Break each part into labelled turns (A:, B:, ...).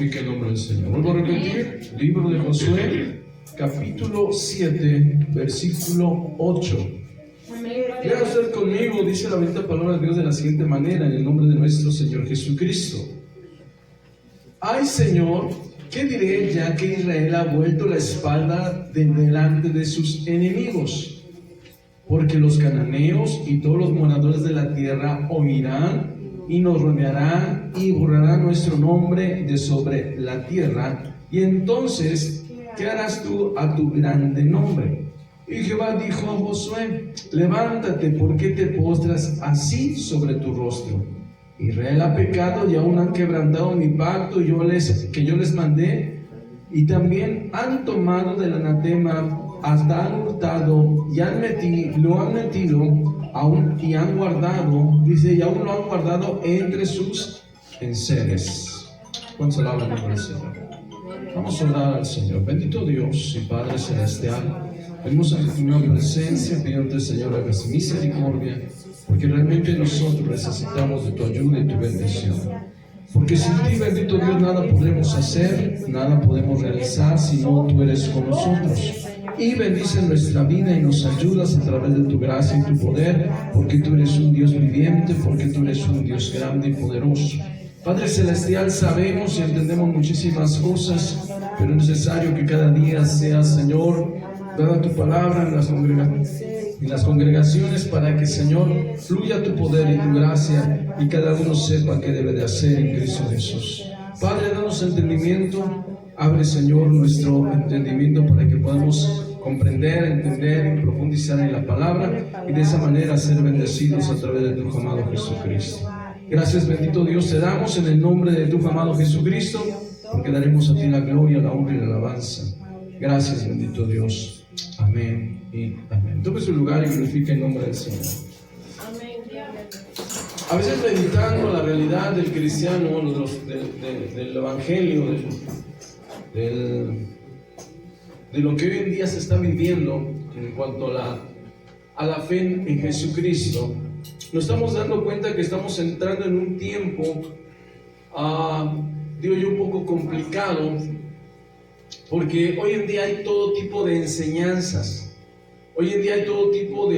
A: glorifique el nombre del Señor. Vuelvo a repetir, libro de Josué, capítulo 7, versículo 8. Lea usted conmigo, dice la bendita palabra de Dios de la siguiente manera, en el nombre de nuestro Señor Jesucristo. Ay, Señor, ¿qué diré ya que Israel ha vuelto la espalda de delante de sus enemigos? Porque los cananeos y todos los moradores de la tierra oirán y nos rodearán y borrarán nuestro nombre de sobre la tierra. Y entonces, ¿qué harás tú a tu grande nombre? Y Jehová dijo a Josué: levántate, ¿por qué te postras así sobre tu rostro? Israel ha pecado y aún han quebrantado mi pacto que yo les mandé, y también han tomado del anatema, hasta han hurtado y lo han metido aún, y han guardado, dice, y aún lo han guardado entre sus enseres. ¿Cuánto se alaba el nombre del Señor? Vamos a orar al Señor. Bendito Dios y Padre Celestial, venimos a tu presencia pidiéndote, Señor, hagas misericordia, porque realmente nosotros necesitamos de tu ayuda y tu bendición. Porque sin ti, bendito Dios, nada podremos hacer, nada podemos realizar si no tú eres con nosotros. Y bendice nuestra vida y nos ayudas a través de tu gracia y tu poder, porque tú eres un Dios viviente, porque tú eres un Dios grande y poderoso. Padre Celestial, sabemos y entendemos muchísimas cosas, pero es necesario que cada día sea, Señor, dada tu palabra en las congregaciones, para que, Señor, fluya tu poder y tu gracia, y cada uno sepa qué debe de hacer en Cristo Jesús. Padre, danos entendimiento. Abre, Señor, nuestro entendimiento para que podamos comprender, entender y profundizar en la palabra, y de esa manera ser bendecidos a través de tu amado Jesucristo. Gracias, bendito Dios, te damos en el nombre de tu amado Jesucristo, porque daremos a ti la gloria, la honra y la alabanza. Gracias, bendito Dios. Amén y amén. Tome su lugar y glorifique el nombre del Señor. A veces, meditando la realidad del cristiano, del evangelio, de lo que hoy en día se está viviendo en cuanto a la fe en Jesucristo, nos estamos dando cuenta que estamos entrando en un tiempo, digo yo, un poco complicado, porque hoy en día hay todo tipo de enseñanzas, hoy en día hay todo tipo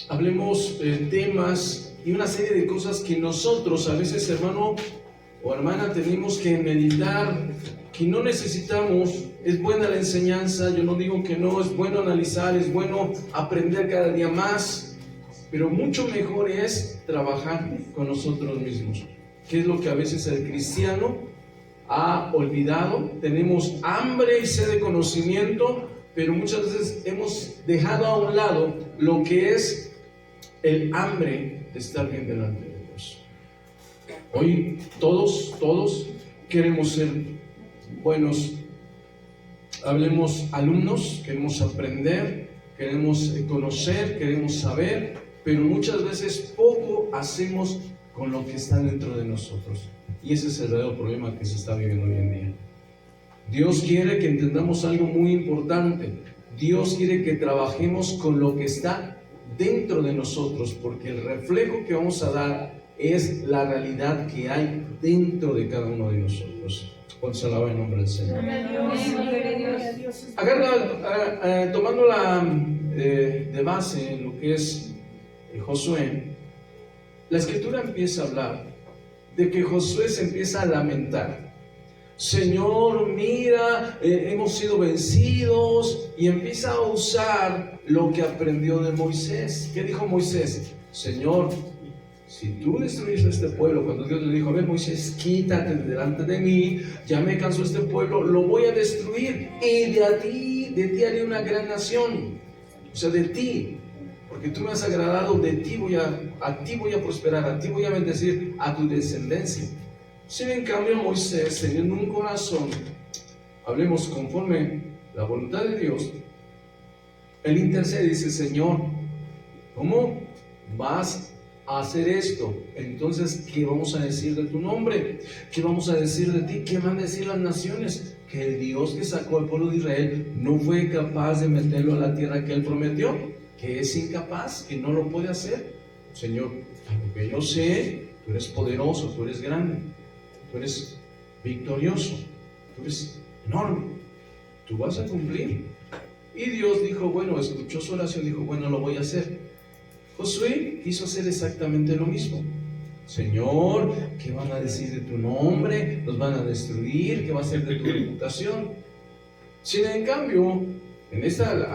A: hablemos temas y una serie de cosas que nosotros a veces, hermano o hermana, tenemos que meditar, que no necesitamos. Es buena la enseñanza, yo no digo que no, es bueno analizar, es bueno aprender cada día más, pero mucho mejor es trabajar con nosotros mismos, que es lo que a veces el cristiano ha olvidado. Tenemos hambre y sed de conocimiento, pero muchas veces hemos dejado a un lado lo que es el hambre de estar bien delante de Dios. Hoy todos queremos ser buenos, hablemos alumnos, queremos aprender, queremos conocer, queremos saber, pero muchas veces poco hacemos con lo que está dentro de nosotros. Y ese es el verdadero problema que se está viviendo hoy en día. Dios quiere que entendamos algo muy importante. Dios quiere que trabajemos con lo que está dentro de nosotros, porque el reflejo que vamos a dar es la realidad que hay dentro de cada uno de nosotros. Cuando se alaba el nombre del Señor. Tomándola de base en lo que es Josué, la escritura empieza a hablar de que Josué se empieza a lamentar. Señor, mira, hemos sido vencidos, y empieza a usar lo que aprendió de Moisés. ¿Qué dijo Moisés? Señor, si tú destruyes a este pueblo, cuando Dios le dijo: a ver, Moisés, quítate delante de mí, ya me cansó este pueblo, lo voy a destruir, y de ti haré una gran nación. O sea, de ti, porque tú me has agradado, de ti a ti voy a prosperar, a ti voy a bendecir, a tu descendencia. Sin en cambio, Moisés, teniendo un corazón, hablemos conforme la voluntad de Dios, él intercede y dice: Señor, ¿cómo vas a hacer esto? Entonces, ¿qué vamos a decir de tu nombre? ¿Qué vamos a decir de ti? ¿Qué van a decir las naciones? Que el Dios que sacó al pueblo de Israel no fue capaz de meterlo a la tierra que él prometió, que es incapaz, que no lo puede hacer. Señor, porque yo sé tú eres poderoso, tú eres grande, tú eres victorioso, tú eres enorme, tú vas a cumplir. Y Dios dijo, bueno, escuchó su oración, dijo, bueno, lo voy a hacer. Josué quiso hacer exactamente lo mismo. Señor, ¿qué van a decir de tu nombre? ¿Nos van a destruir? ¿Qué va a ser de tu reputación? Sin en cambio,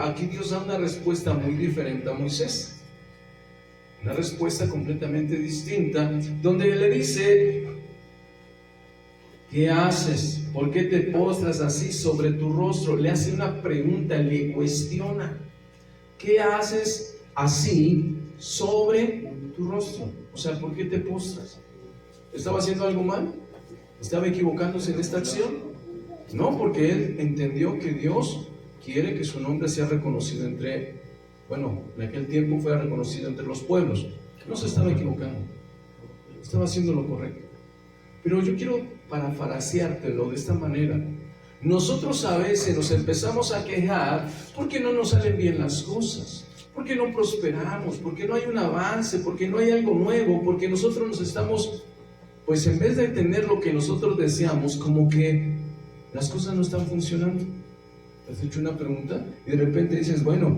A: aquí Dios da una respuesta muy diferente a Moisés. Una respuesta completamente distinta, donde le dice, ¿qué haces? ¿Por qué te postras así sobre tu rostro? Le hace una pregunta, le cuestiona. ¿Qué haces así sobre tu rostro? O sea, ¿por qué te postras? ¿Estaba haciendo algo mal? ¿Estaba equivocándose en esta acción? No, porque él entendió que Dios quiere que su nombre sea reconocido en aquel tiempo fue reconocido entre los pueblos. No se estaba equivocando, estaba haciendo lo correcto. Pero yo quiero parafraseártelo de esta manera. Nosotros a veces nos empezamos a quejar porque no nos salen bien las cosas, porque no prosperamos, porque no hay un avance, porque no hay algo nuevo, porque nosotros nos estamos, pues en vez de tener lo que nosotros deseamos, como que las cosas no están funcionando. ¿Te has hecho una pregunta? Y de repente dices, bueno,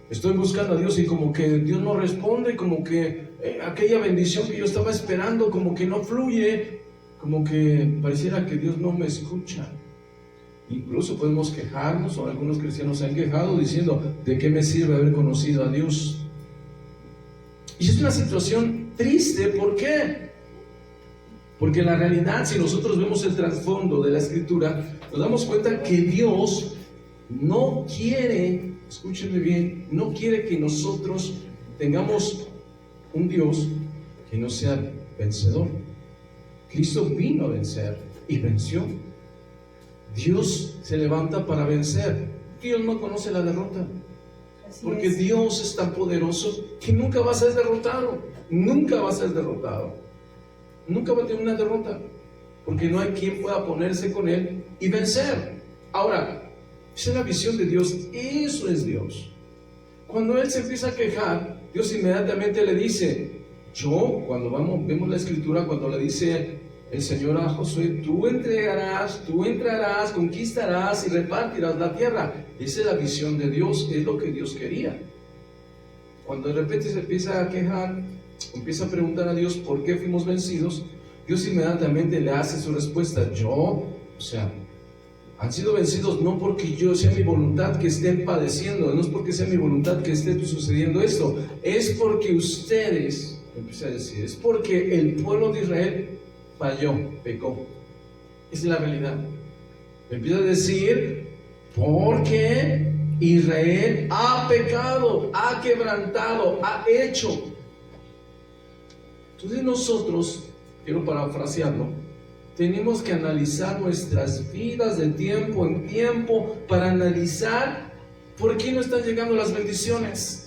A: estoy buscando a Dios y como que Dios no responde, como que aquella bendición que yo estaba esperando como que no fluye, como que pareciera que Dios no me escucha. Incluso podemos quejarnos, o algunos cristianos se han quejado diciendo, ¿de qué me sirve haber conocido a Dios? Y es una situación triste. ¿Por qué? Porque en la realidad, si nosotros vemos el trasfondo de la Escritura, nos damos cuenta que Dios no quiere, escúchenme bien, no quiere que nosotros tengamos un Dios que no sea vencedor. Cristo vino a vencer y venció. Dios se levanta para vencer. Dios no conoce la derrota, porque Dios es tan poderoso que nunca va a ser derrotado. Nunca va a ser derrotado. Nunca va a tener una derrota, porque no hay quien pueda ponerse con Él y vencer. Ahora, esa es la visión de Dios. Eso es Dios. Cuando Él se empieza a quejar, Dios inmediatamente le dice, cuando vemos la Escritura, cuando le dice el Señor a Josué, tú entrarás, conquistarás y repartirás la tierra. Esa es la visión de Dios, es lo que Dios quería. Cuando de repente se empieza a quejar, empieza a preguntar a Dios por qué fuimos vencidos, Dios inmediatamente le hace su respuesta. Han sido vencidos no porque yo sea mi voluntad que estén padeciendo, no es porque sea mi voluntad que esté sucediendo esto, es porque ustedes, empieza a decir, es porque el pueblo de Israel falló, pecó. Esa es la realidad. Empieza a decir, porque Israel ha pecado, ha quebrantado, ha hecho. Entonces nosotros, quiero parafrasearlo, tenemos que analizar nuestras vidas de tiempo en tiempo para analizar por qué no están llegando las bendiciones.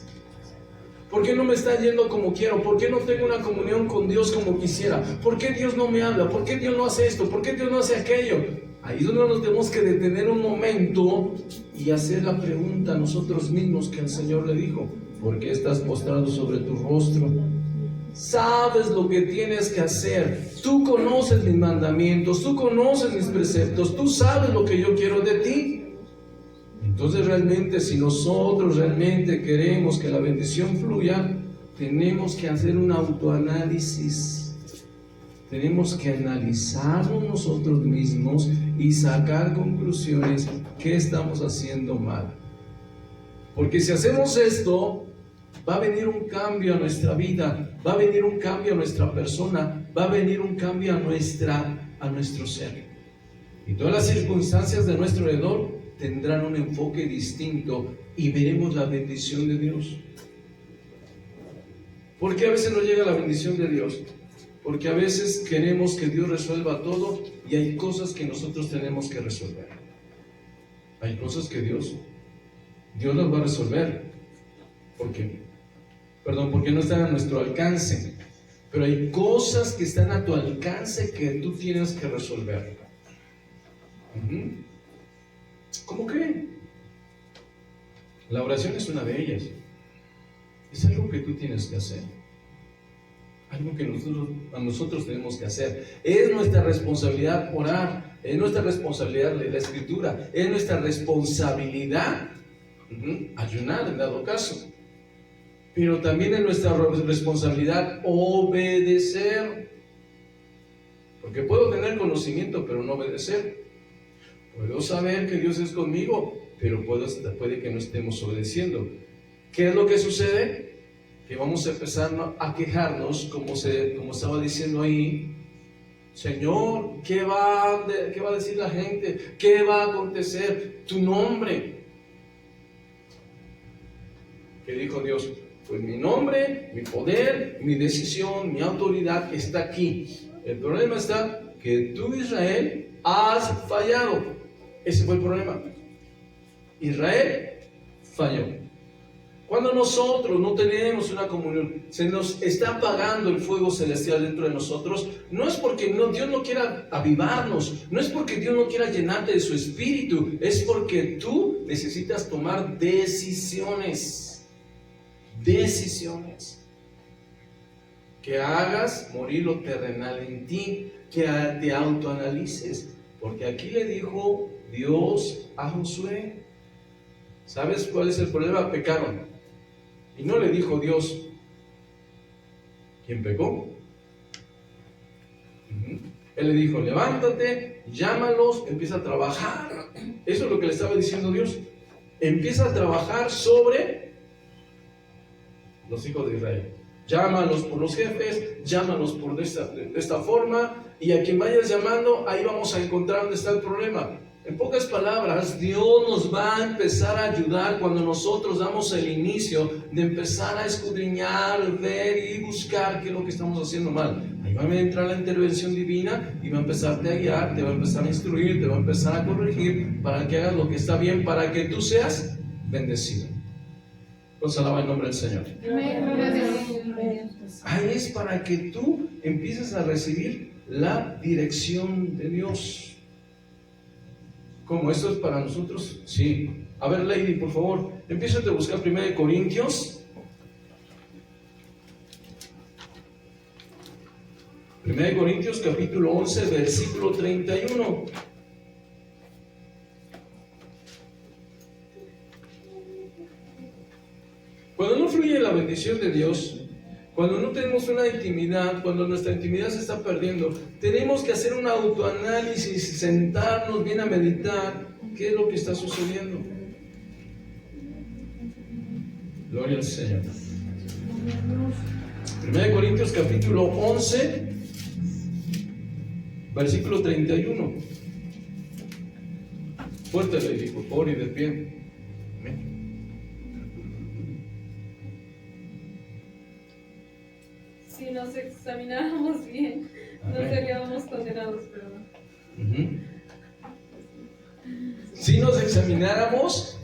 A: ¿Por qué no me está yendo como quiero? ¿Por qué no tengo una comunión con Dios como quisiera? ¿Por qué Dios no me habla? ¿Por qué Dios no hace esto? ¿Por qué Dios no hace aquello? Ahí es donde nos tenemos que detener un momento y hacer la pregunta a nosotros mismos que el Señor le dijo: ¿por qué estás postrado sobre tu rostro? Sabes lo que tienes que hacer. Tú conoces mis mandamientos, tú conoces mis preceptos, tú sabes lo que yo quiero de ti. Entonces realmente, si nosotros realmente queremos que la bendición fluya, tenemos que hacer un autoanálisis. Tenemos que analizarnos nosotros mismos y sacar conclusiones. ¿Qué estamos haciendo mal? Porque si hacemos esto, va a venir un cambio a nuestra vida, va a venir un cambio a nuestra persona, va a venir un cambio a nuestro ser. Y todas las circunstancias de nuestro alrededor tendrán un enfoque distinto y veremos la bendición de Dios. ¿Por qué a veces no llega la bendición de Dios? Porque a veces queremos que Dios resuelva todo y hay cosas que nosotros tenemos que resolver. Hay cosas que Dios las va a resolver. ¿Por qué? Porque no están a nuestro alcance. Pero hay cosas que están a tu alcance que tú tienes que resolver. ¿Cómo qué? La oración es una de ellas. Es algo que tú tienes que hacer. algo que nosotros tenemos que hacer. Es nuestra responsabilidad orar, es nuestra responsabilidad leer la Escritura, es nuestra responsabilidad ayunar en dado caso. Pero también es nuestra responsabilidad obedecer. Porque puedo tener conocimiento, pero no obedecer. Puedo saber que Dios es conmigo, pero puede que no estemos obedeciendo. ¿Qué es lo que sucede? Que vamos a empezar a quejarnos, como estaba diciendo ahí. Señor, ¿qué va a decir la gente? ¿Qué va a acontecer? Tu nombre. ¿Qué dijo Dios? Pues mi nombre, mi poder, mi decisión, mi autoridad está aquí. El problema está que tú, Israel, has fallado. Ese fue el problema. Israel falló. Cuando nosotros no tenemos una comunión, se nos está apagando el fuego celestial dentro de nosotros, no es porque Dios no quiera avivarnos, no es porque Dios no quiera llenarte de su espíritu, es porque tú necesitas tomar decisiones. Decisiones. Que hagas morir lo terrenal en ti, que te autoanalices, porque aquí le dijo Dios a Josué. ¿Sabes cuál es el problema? Pecaron. Y no le dijo Dios, ¿quién pecó? Él le dijo, levántate, llámalos, empieza a trabajar. Eso es lo que le estaba diciendo Dios. Empieza a trabajar sobre los hijos de Israel. Llámalos por los jefes, llámalos por de esta forma, y a quien vayas llamando, ahí vamos a encontrar dónde está el problema. En pocas palabras, Dios nos va a empezar a ayudar cuando nosotros damos el inicio de empezar a escudriñar, ver y buscar qué es lo que estamos haciendo mal. Ahí va a entrar la intervención divina y va a empezarte a guiar, te va a empezar a instruir, te va a empezar a corregir para que hagas lo que está bien, para que tú seas bendecido. Pues alaba el nombre del Señor. Ahí es para que tú empieces a recibir la dirección de Dios. ¿Cómo? ¿Esto es para nosotros? Sí. A ver, Lady, por favor, empieza a buscar 1 Corintios. 1 Corintios capítulo 11, versículo 31. Cuando no fluye la bendición de Dios, cuando no tenemos una intimidad, cuando nuestra intimidad se está perdiendo, tenemos que hacer un autoanálisis, sentarnos bien a meditar qué es lo que está sucediendo. Gloria al Señor. 1 Corintios capítulo 11, versículo 31. Fuerte, Lady, por favor, y de pie. Amén.
B: Si nos examináramos bien, no seríamos condenados, perdón.
A: Si nos examináramos,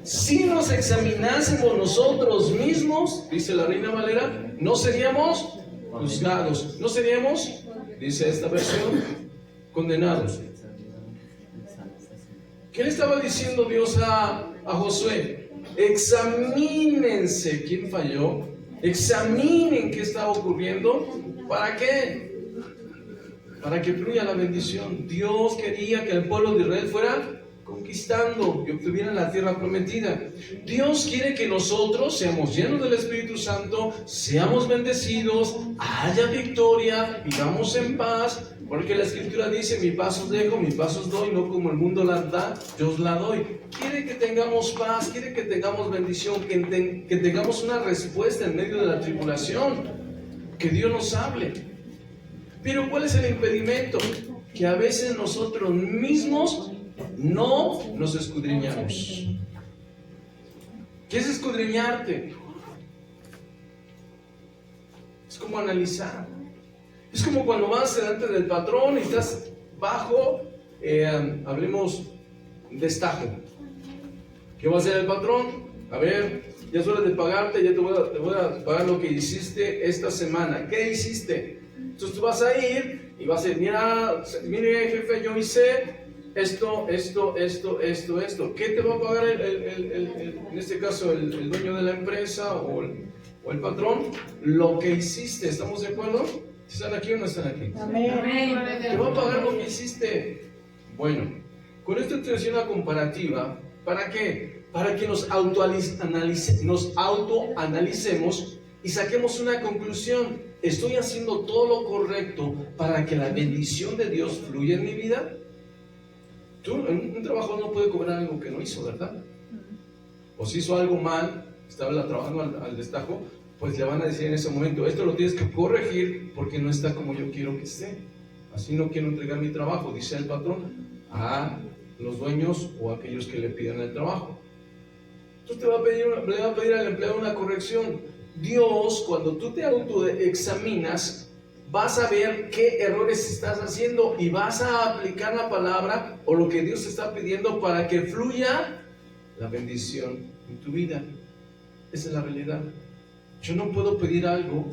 A: si nos examinásemos nosotros mismos, dice la Reina Valera, no seríamos juzgados, no seríamos, dice esta versión, condenados. ¿Qué le estaba diciendo Dios a Josué? Examínense quién falló, examinen qué está ocurriendo. ¿Para qué? Para que fluya la bendición. Dios quería que el pueblo de Israel fuera conquistando y obtuviera la tierra prometida. Dios quiere que nosotros seamos llenos del Espíritu Santo, seamos bendecidos, haya victoria, vivamos en paz. Porque la Escritura dice, mi paz os dejo, mi paz os doy, no como el mundo la da, yo os la doy. Quiere que tengamos paz, quiere que tengamos bendición, que tengamos una respuesta en medio de la tribulación, que Dios nos hable. Pero ¿cuál es el impedimento? Que a veces nosotros mismos no nos escudriñamos. ¿Qué es escudriñarte? Es como analizar. Es como cuando vas delante del patrón y estás bajo, hablemos destajo. ¿Qué va a hacer el patrón? A ver, ya es hora de pagarte, ya te voy a pagar lo que hiciste esta semana. ¿Qué hiciste? Entonces tú vas a ir y vas a decir, mire jefe, yo hice esto. ¿Qué te va a pagar en este caso el dueño de la empresa o el patrón? Lo que hiciste, ¿estamos de acuerdo? ¿Están aquí o no están aquí?
B: Amén.
A: Te va a pagar lo que hiciste. Bueno, con esto te decía una comparativa. ¿Para qué? Para que nos autoanalicemos y saquemos una conclusión. ¿Estoy haciendo todo lo correcto para que la bendición de Dios fluya en mi vida? Tú en un trabajo no puede cobrar algo que no hizo, ¿verdad? O si hizo algo mal, estaba trabajando al destajo, pues le van a decir en ese momento, esto lo tienes que corregir porque no está como yo quiero que esté. Así no quiero entregar mi trabajo, dice el patrón, a los dueños o a aquellos que le pidan el trabajo. Entonces le va a pedir al empleado una corrección. Dios, cuando tú te autoexaminas, vas a ver qué errores estás haciendo y vas a aplicar la palabra o lo que Dios te está pidiendo para que fluya la bendición en tu vida. Esa es la realidad. Yo no puedo pedir algo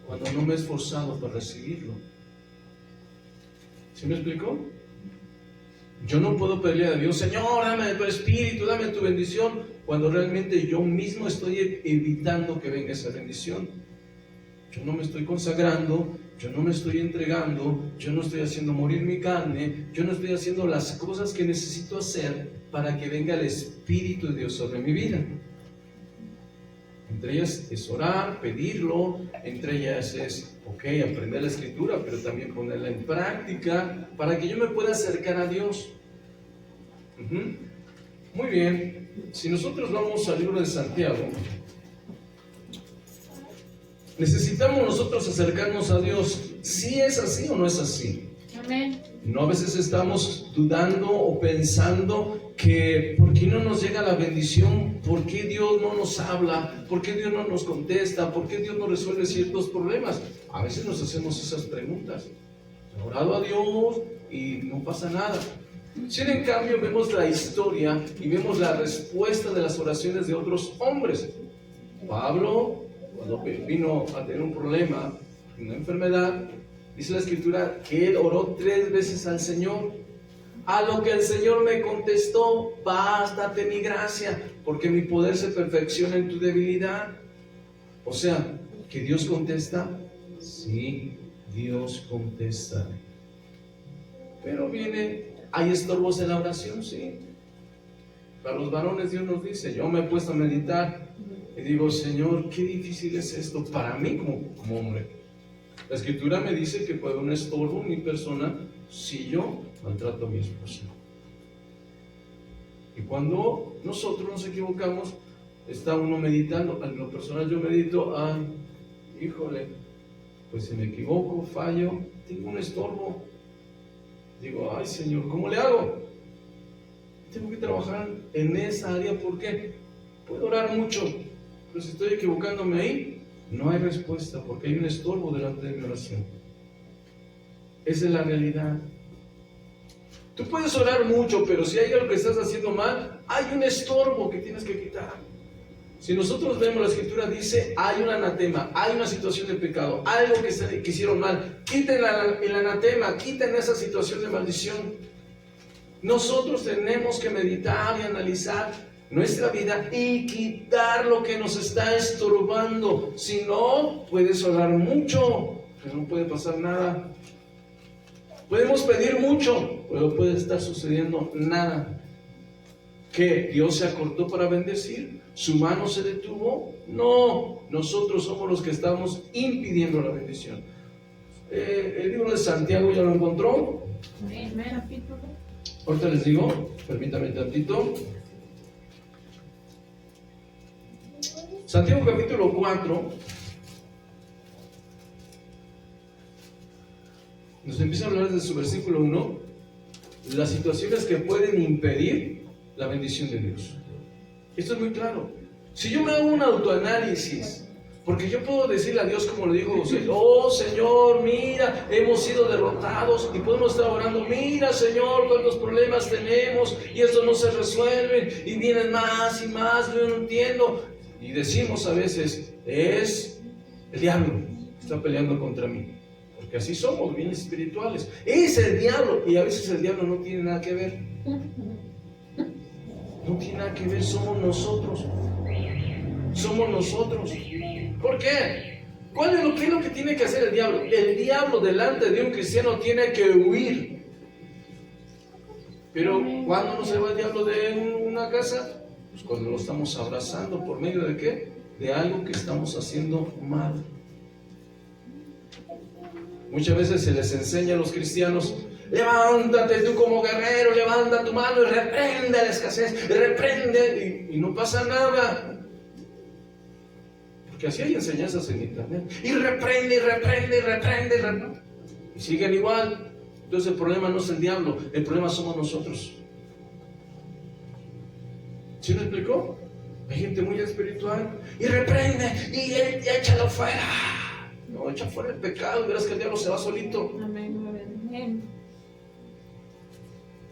A: cuando no me he esforzado para recibirlo. ¿Sí me explico? Yo no puedo pedirle a Dios, Señor, dame tu espíritu, dame tu bendición, cuando realmente yo mismo estoy evitando que venga esa bendición. Yo no me estoy consagrando, yo no me estoy entregando, yo no estoy haciendo morir mi carne, yo no estoy haciendo las cosas que necesito hacer para que venga el Espíritu de Dios sobre mi vida. Entre ellas es orar, pedirlo, entre ellas es, aprender la Escritura, pero también ponerla en práctica para que yo me pueda acercar a Dios. Muy bien, si nosotros vamos al libro de Santiago, necesitamos nosotros acercarnos a Dios. ¿Sí es así o no es así?
B: Amén.
A: No, a veces estamos dudando o pensando que ¿por qué no nos llega la bendición? ¿Por qué Dios no nos habla? ¿Por qué Dios no nos contesta? ¿Por qué Dios no resuelve ciertos problemas? A veces nos hacemos esas preguntas. He orado a Dios y no pasa nada. Si en cambio vemos la historia y vemos la respuesta de las oraciones de otros hombres. Pablo, cuando vino a tener un problema, una enfermedad, dice la Escritura que él oró 3 veces al Señor. A lo que el Señor me contestó, bástate mi gracia, porque mi poder se perfecciona en tu debilidad. O sea, ¿que Dios contesta? Sí, Dios contesta. Pero hay estorbos en la oración, sí. Para los varones Dios nos dice, yo me he puesto a meditar y digo, Señor, qué difícil es esto para mí como hombre. La Escritura me dice que puede haber un estorbo en mi persona si yo maltrato a mi esposa. Y cuando nosotros nos equivocamos, está uno meditando. En lo personal yo medito, híjole, pues si me equivoco, fallo, tengo un estorbo. Digo, ay Señor, ¿cómo le hago? Tengo que trabajar en esa área. ¿Por qué? Puedo orar mucho, pero si estoy equivocándome ahí, no hay respuesta porque hay un estorbo delante de mi oración. Esa es la realidad. Tú puedes orar mucho, pero si hay algo que estás haciendo mal, hay un estorbo que tienes que quitar. Si nosotros vemos la Escritura, dice, hay un anatema, hay una situación de pecado, algo que hicieron mal. Quiten el anatema, quiten esa situación de maldición. Nosotros tenemos que meditar y analizar nuestra vida y quitar lo que nos está estorbando. Si no, puedes orar mucho, pero no puede pasar nada. Podemos pedir mucho, pero no puede estar sucediendo nada. ¿Que Dios se acortó para bendecir? ¿Su mano se detuvo? No, nosotros somos los que estamos impidiendo la bendición. El libro de Santiago, ¿ya lo encontró? Ahorita les digo, permítame tantito. Santiago capítulo 4 nos empieza a hablar desde su versículo 1 las situaciones que pueden impedir la bendición de Dios. Esto es muy claro. Si yo me hago un autoanálisis, porque yo puedo decirle a Dios como le dijo José, oh Señor, mira, hemos sido derrotados, y podemos estar orando, mira Señor, cuántos problemas tenemos y esto no se resuelve y vienen más y más, yo no entiendo. Y decimos a veces, es el diablo que está peleando contra mí. Porque así somos, bien espirituales. Es el diablo, y a veces el diablo no tiene nada que ver. No tiene nada que ver, somos nosotros. Somos nosotros. ¿Por qué? ¿Qué es lo que tiene que hacer el diablo? El diablo delante de un cristiano tiene que huir. Pero ¿cuándo no se va el diablo de una casa? Pues cuando lo estamos abrazando. ¿Por medio de qué? De algo que estamos haciendo mal. Muchas veces se les enseña a los cristianos: levántate tú como guerrero, levanta tu mano y reprende la escasez, reprende, y no pasa nada. Porque así hay enseñanzas en internet. Y reprende, y reprende, y reprende, y reprende. Y siguen igual. Entonces el problema no es el diablo, el problema somos nosotros. ¿Sí me explicó? Hay gente muy espiritual y reprende y échalo fuera. No, echa fuera el pecado y verás que el diablo se va solito.
B: Amén.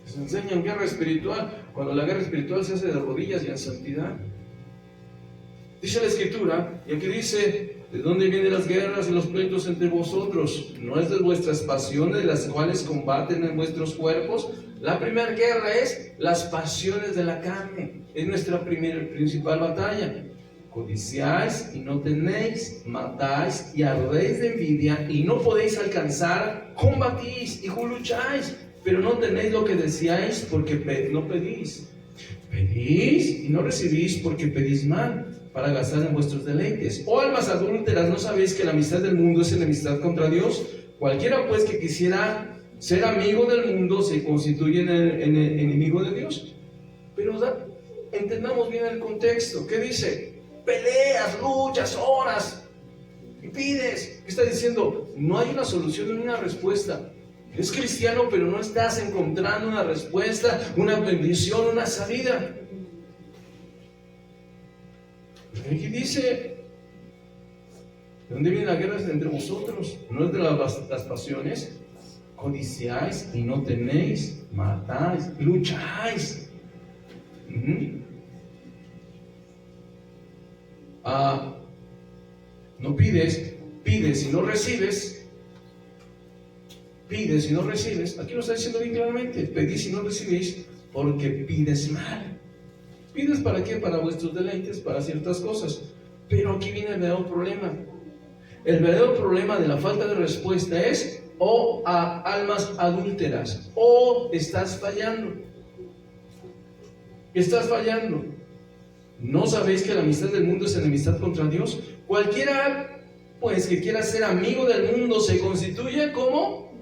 A: Les enseñan guerra espiritual, cuando la guerra espiritual se hace de rodillas y en santidad. Dice la Escritura, y aquí dice: ¿de dónde vienen las guerras y los pleitos entre vosotros? ¿No es de vuestras pasiones las cuales combaten en vuestros cuerpos? La primera guerra es las pasiones de la carne. Es nuestra principal batalla. Codiciáis y no tenéis, matáis y ardéis de envidia y no podéis alcanzar, combatís y lucháis, pero no tenéis lo que deseáis porque no pedís. Pedís y no recibís porque pedís mal, para gastar en vuestros deleites. Oh almas adúlteras, ¿no sabéis que la amistad del mundo es enemistad contra Dios? Cualquiera pues que quisiera ser amigo del mundo se constituye en enemigo de Dios. Pero entendamos bien el contexto. ¿Qué dice? Peleas, luchas, oras y pides. ¿Qué está diciendo? No hay una solución ni una respuesta. Eres cristiano, pero no estás encontrando una respuesta, una bendición, una salida. Aquí dice: ¿de dónde viene la guerra entre vosotros? ¿No es de las pasiones? Codiciáis y no tenéis, matáis, lucháis. No pides y no recibes. Pides y no recibes. Aquí lo está diciendo bien claramente: pedís y no recibís porque pides mal. ¿Pides para qué? Para vuestros deleites, para ciertas cosas. Pero aquí viene el verdadero problema. El verdadero problema de la falta de respuesta es: o a almas adúlteras, o estás fallando. Estás fallando. ¿No sabéis que la amistad del mundo es enemistad contra Dios? Cualquiera pues que quiera ser amigo del mundo se constituye como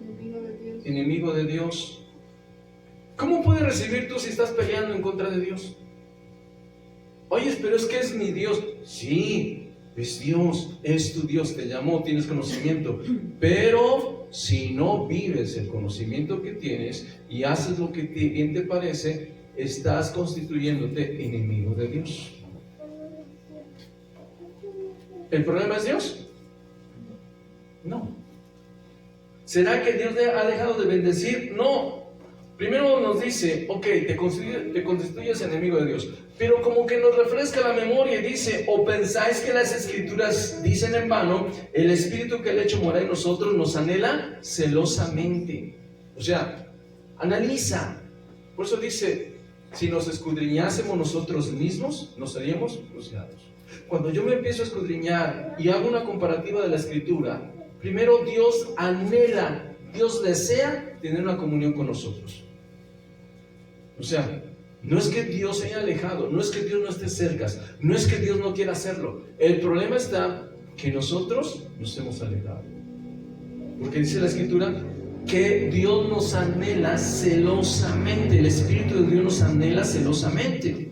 A: enemigo de Dios. ¿Cómo puedes recibir tú si estás peleando en contra de Dios? Oye, pero es que es mi Dios. Sí, es Dios, es tu Dios, te llamó, tienes conocimiento. Pero si no vives el conocimiento que tienes y haces lo que bien te parece, estás constituyéndote enemigo de Dios. ¿El problema es Dios? No. ¿Será que Dios ha dejado de bendecir? No. Primero nos dice: ok, te constituyes enemigo de Dios. Pero como que nos refresca la memoria y dice: ¿o pensáis que las Escrituras dicen en vano? El Espíritu que Él ha hecho morar en nosotros nos anhela celosamente. O sea, analiza. Por eso dice: si nos escudriñásemos nosotros mismos, nos seríamos juzgados. Cuando yo me empiezo a escudriñar y hago una comparativa de la Escritura, primero Dios anhela, Dios desea tener una comunión con nosotros. O sea, no es que Dios se haya alejado, no es que Dios no esté cerca, no es que Dios no quiera hacerlo. El problema está que nosotros nos hemos alejado. Porque dice la Escritura que Dios nos anhela celosamente, el Espíritu de Dios nos anhela celosamente.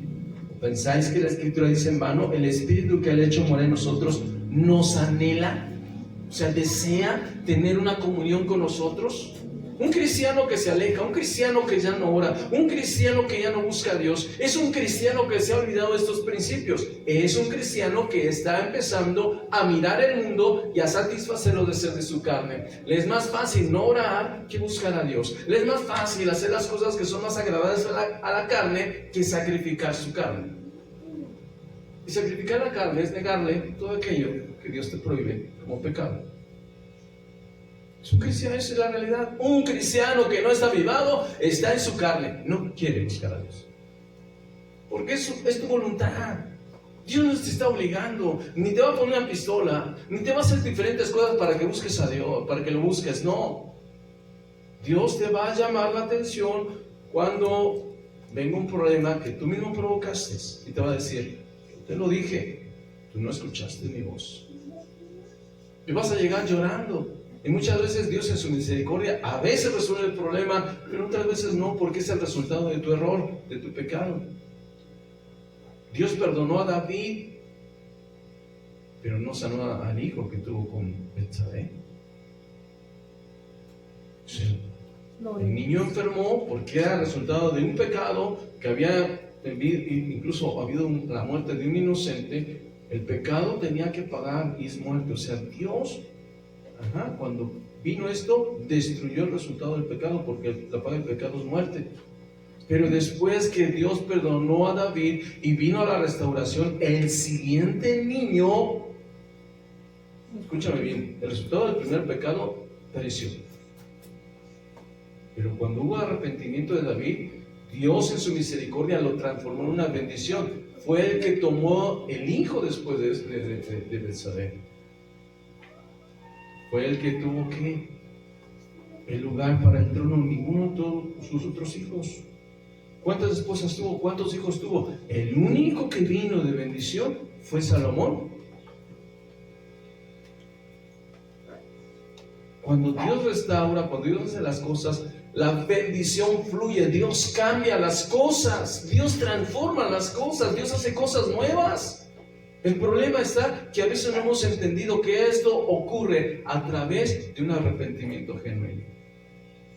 A: ¿Pensáis que la Escritura dice en vano? El Espíritu que Él ha hecho morar en nosotros nos anhela, o sea, desea tener una comunión con nosotros. Un cristiano que se aleja, un cristiano que ya no ora, un cristiano que ya no busca a Dios, es un cristiano que se ha olvidado de estos principios. Es un cristiano que está empezando a mirar el mundo y a satisfacer los deseos de su carne. Le es más fácil no orar que buscar a Dios. Le es más fácil hacer las cosas que son más agradables a la carne que sacrificar su carne. Y sacrificar la carne es negarle todo aquello que Dios te prohíbe como pecado. Es un cristiano, esa es la realidad. Un cristiano que no está avivado está en su carne, no quiere buscar a Dios. Porque es tu voluntad. Dios no te está obligando, ni te va a poner una pistola, ni te va a hacer diferentes cosas para que busques a Dios, para que lo busques, no. Dios te va a llamar la atención cuando venga un problema que tú mismo provocaste y te va a decir, yo te lo dije, tú no escuchaste mi voz. Y vas a llegar llorando. Y muchas veces Dios en su misericordia a veces resuelve el problema, pero otras veces no, porque es el resultado de tu error, de tu pecado. Dios perdonó a David, pero no sanó al hijo que tuvo con Betsabé. Sí. El niño enfermó porque era el resultado de un pecado que había incluso habido la muerte de un inocente. El pecado tenía que pagar y es muerte. O sea, Dios, cuando vino esto, destruyó el resultado del pecado, porque la paga del pecado es muerte. Pero después que Dios perdonó a David y vino a la restauración, el siguiente niño, escúchame bien, el resultado del primer pecado pereció. Pero cuando hubo arrepentimiento de David, Dios en su misericordia lo transformó en una bendición. Fue el que tomó el hijo después de Betsabé. Fue el que tuvo el lugar para el trono, ninguno de todos sus otros hijos. ¿Cuántas esposas tuvo? ¿Cuántos hijos tuvo? El único que vino de bendición fue Salomón. Cuando Dios restaura, cuando Dios hace las cosas, la bendición fluye. Dios cambia las cosas, Dios transforma las cosas, Dios hace cosas nuevas. El problema está que a veces no hemos entendido que esto ocurre a través de un arrepentimiento genuino.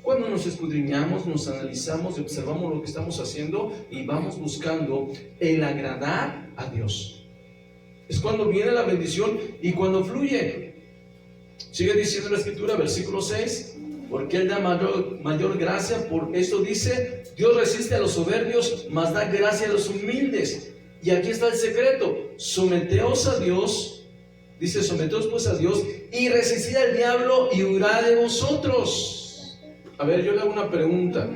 A: Cuando nos escudriñamos, nos analizamos, observamos lo que estamos haciendo y vamos buscando el agradar a Dios. Es cuando viene la bendición y cuando fluye. Sigue diciendo la Escritura, versículo 6, porque Él da mayor gracia. Por eso dice, Dios resiste a los soberbios, mas da gracia a los humildes. Y aquí está el secreto: someteos a Dios, dice, someteos pues a Dios y resistid al diablo y huirá de vosotros. A ver, yo le hago una pregunta.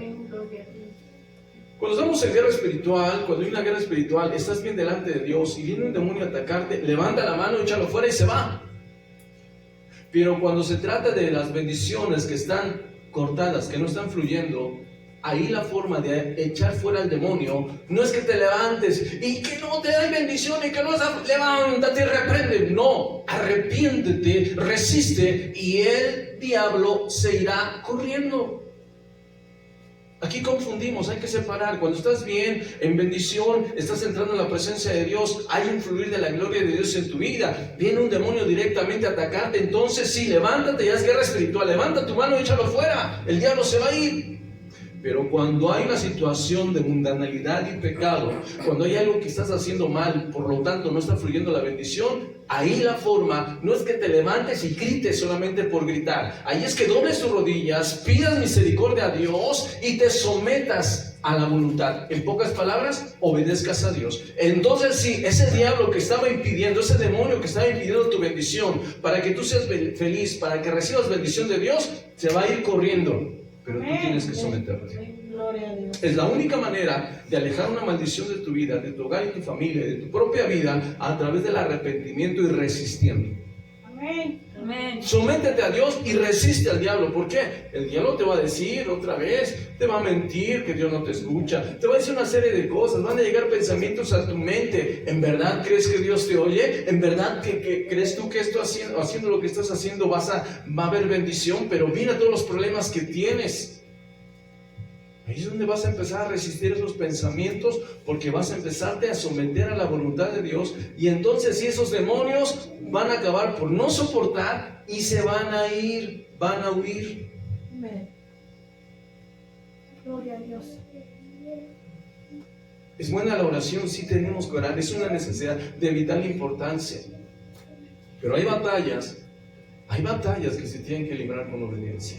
A: Cuando estamos en guerra espiritual, cuando hay una guerra espiritual, estás bien delante de Dios y viene un demonio a atacarte, levanta la mano, échalo fuera y se va. Pero cuando se trata de las bendiciones que están cortadas, que no están fluyendo, ahí la forma de echar fuera al demonio no es que te levantes y que no te da bendición y que no levántate y reprende. No, arrepiéntete, resiste y el diablo se irá corriendo. Aquí confundimos, hay que separar. Cuando estás bien, en bendición, estás entrando en la presencia de Dios, hay un fluir de la gloria de Dios en tu vida. Viene un demonio directamente a atacarte, entonces sí, levántate, ya es guerra espiritual, levanta tu mano y échalo fuera, el diablo se va a ir. Pero cuando hay una situación de mundanalidad y pecado, cuando hay algo que estás haciendo mal, por lo tanto no está fluyendo la bendición, ahí la forma no es que te levantes y grites solamente por gritar. Ahí es que dobles tus rodillas, pidas misericordia a Dios y te sometas a la voluntad. En pocas palabras, obedezcas a Dios. Entonces sí, ese diablo que estaba impidiendo, ese demonio que estaba impidiendo tu bendición, para que tú seas feliz, para que recibas bendición de Dios, se va a ir corriendo. Pero tú tienes que someterte. Es la única manera de alejar una maldición de tu vida, de tu hogar y tu familia, de tu propia vida, a través del arrepentimiento y resistiendo.
C: Amén. Amén.
A: Sométete a Dios y resiste al diablo. ¿Por qué? El diablo te va a decir otra vez, te va a mentir que Dios no te escucha, te va a decir una serie de cosas, van a llegar pensamientos a tu mente. ¿En verdad crees que Dios te oye? ¿En verdad que crees tú que esto haciendo lo que estás haciendo va a haber bendición? Pero mira todos los problemas que tienes. Ahí es donde vas a empezar a resistir esos pensamientos, porque vas a empezarte a someter a la voluntad de Dios, y entonces sí, esos demonios van a acabar por no soportar y se van a ir, van a huir.
C: Amén. Gloria a Dios.
A: Es buena la oración, sí tenemos que orar, es una necesidad de vital importancia. Pero hay batallas que se tienen que librar con obediencia.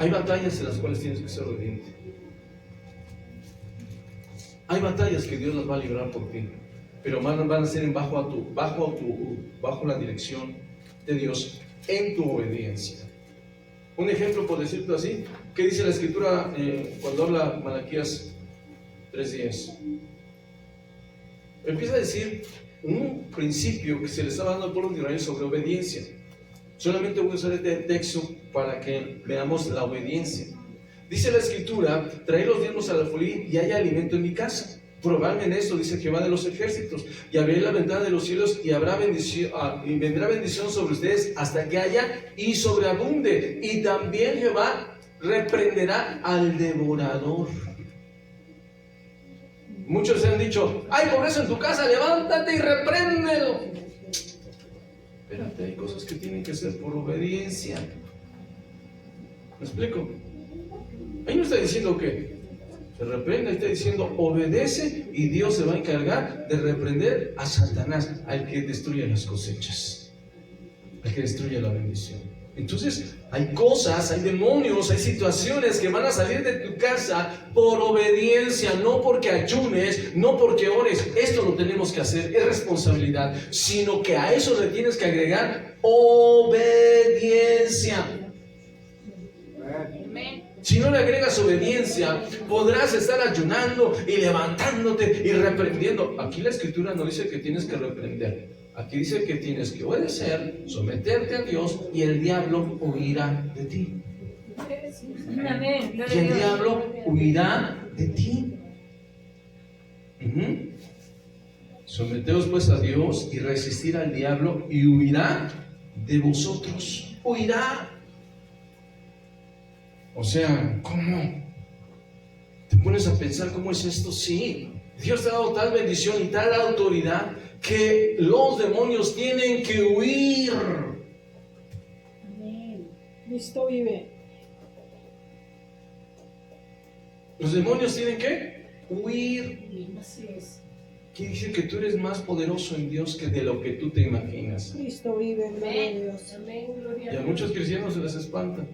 A: Hay batallas en las cuales tienes que ser obediente. Hay batallas que Dios las va a librar por ti, pero van a ser bajo la dirección de Dios. en tu obediencia. Un ejemplo, por decirlo así, ¿qué dice la Escritura cuando habla Malaquías 3:10? Empieza a decir un principio que se le estaba dando al pueblo de Israel sobre obediencia. Solamente voy a usar este texto para que veamos la obediencia. Dice la Escritura: traed los diezmos al alfolí y haya alimento en mi casa. Probadme en esto, dice Jehová de los ejércitos, y abriré la ventana de los cielos y habrá bendición, y vendrá bendición sobre ustedes hasta que haya y sobreabunde. Y también Jehová reprenderá al devorador. Muchos se han dicho: hay pobreza en tu casa, levántate y repréndelo. Espérate, hay cosas que tienen que ser por obediencia. ¿Me explico? Ahí no está diciendo que se reprenda, está diciendo obedece y Dios se va a encargar de reprender a Satanás, al que destruye las cosechas, al que destruye la bendición. Entonces hay cosas, hay demonios, hay situaciones que van a salir de tu casa por obediencia, no porque ayunes, no porque ores. Esto lo tenemos que hacer, es responsabilidad, sino que a eso le tienes que agregar obediencia. Si no le agregas obediencia, podrás estar ayunando y levantándote y reprendiendo. Aquí la Escritura no dice que tienes que reprender. Aquí dice que tienes que obedecer, someterte a Dios, y el diablo huirá de ti.
C: Amén.
A: Y el diablo huirá de ti. Someteos pues a Dios y resistir al diablo y huirá de vosotros. Huirá. O sea, ¿cómo? ¿Te pones a pensar cómo es esto? Sí, Dios te ha dado tal bendición y tal autoridad que los demonios tienen que huir.
C: Amén. Cristo vive.
A: Los demonios tienen que huir.
C: Así es.
A: ¿Quién dice que tú eres más poderoso en Dios que de lo que tú te imaginas?
C: Cristo vive, gloria a Dios.
B: Amén, gloria
A: Y a muchos cristianos se les espanta.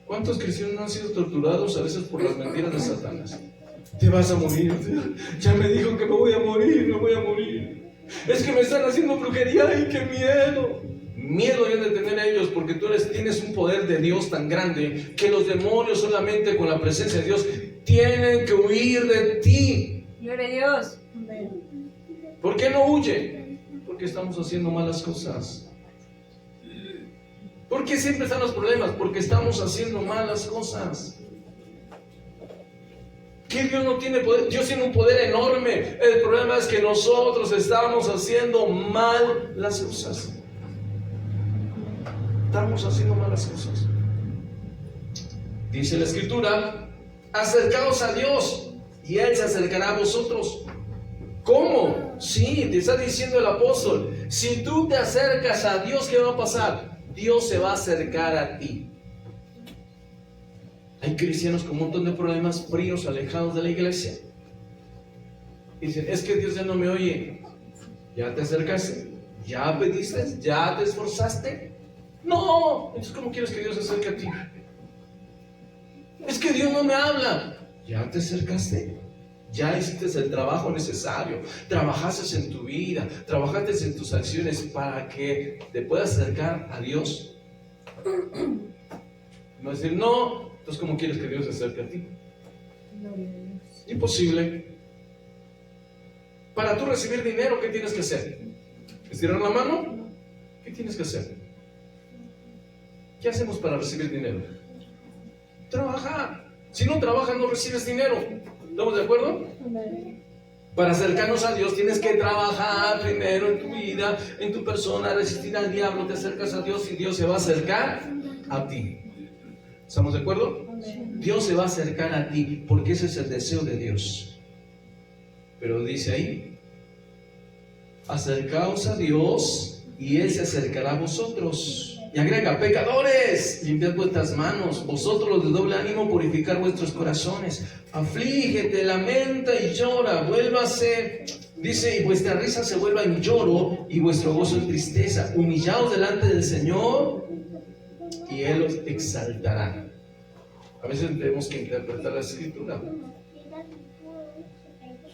A: ¿Cuántos cristianos no han sido torturados a veces por las mentiras de Satanás? Te vas a morir. Ya me dijo que me voy a morir, me voy a morir. Es que me están haciendo brujería. ¡Ay, qué miedo! Miedo deben de tener ellos, porque tú tienes un poder de Dios tan grande que los demonios solamente con la presencia de Dios tienen que huir de ti.
C: Gloria a Dios. Amén.
A: ¿Por qué no huye? Porque estamos haciendo malas cosas. ¿Por qué siempre están los problemas? Porque estamos haciendo malas cosas. ¿Que Dios no tiene poder? Dios tiene un poder enorme. El problema es que nosotros estamos haciendo mal las cosas. Estamos haciendo malas cosas. Dice la Escritura: acercaos a Dios y Él se acercará a vosotros. ¿Cómo? Sí, te está diciendo el apóstol. Si tú te acercas a Dios, ¿qué va a pasar? Dios se va a acercar a ti. Hay cristianos con un montón de problemas, fríos, alejados de la iglesia. Dicen: es que Dios ya no me oye. ¿Ya te acercaste? ¿Ya pediste? ¿Ya te esforzaste? No. Entonces, ¿cómo quieres que Dios se acerque a ti? Es que Dios no me habla. ¿Ya te acercaste? Ya hiciste el trabajo necesario, trabajaste en tu vida, trabajaste en tus acciones para que te puedas acercar a Dios. No decir: no. Entonces, ¿cómo quieres que Dios se acerque a ti? Imposible. Para tú recibir dinero, ¿qué tienes que hacer? ¿Estirar la mano? ¿Qué tienes que hacer? ¿Qué hacemos para recibir dinero? Trabajar. Si no trabajas, no recibes dinero. ¿Estamos de acuerdo?
C: Amén.
A: Para acercarnos a Dios tienes que trabajar primero en tu vida, en tu persona, resistir al diablo. Te acercas a Dios y Dios se va a acercar a ti. ¿Estamos de acuerdo?
C: Amén.
A: Dios se va a acercar a ti porque ese es el deseo de Dios. Pero dice ahí: acercaos a Dios y Él se acercará a vosotros. Y agrega: pecadores, limpiad vuestras manos, vosotros los de doble ánimo, purificar vuestros corazones. Aflígete, lamenta y llora, vuélvase, dice, y vuestra risa se vuelva en lloro y vuestro gozo en tristeza. Humillaos delante del Señor y Él os exaltará. A veces tenemos que interpretar la Escritura.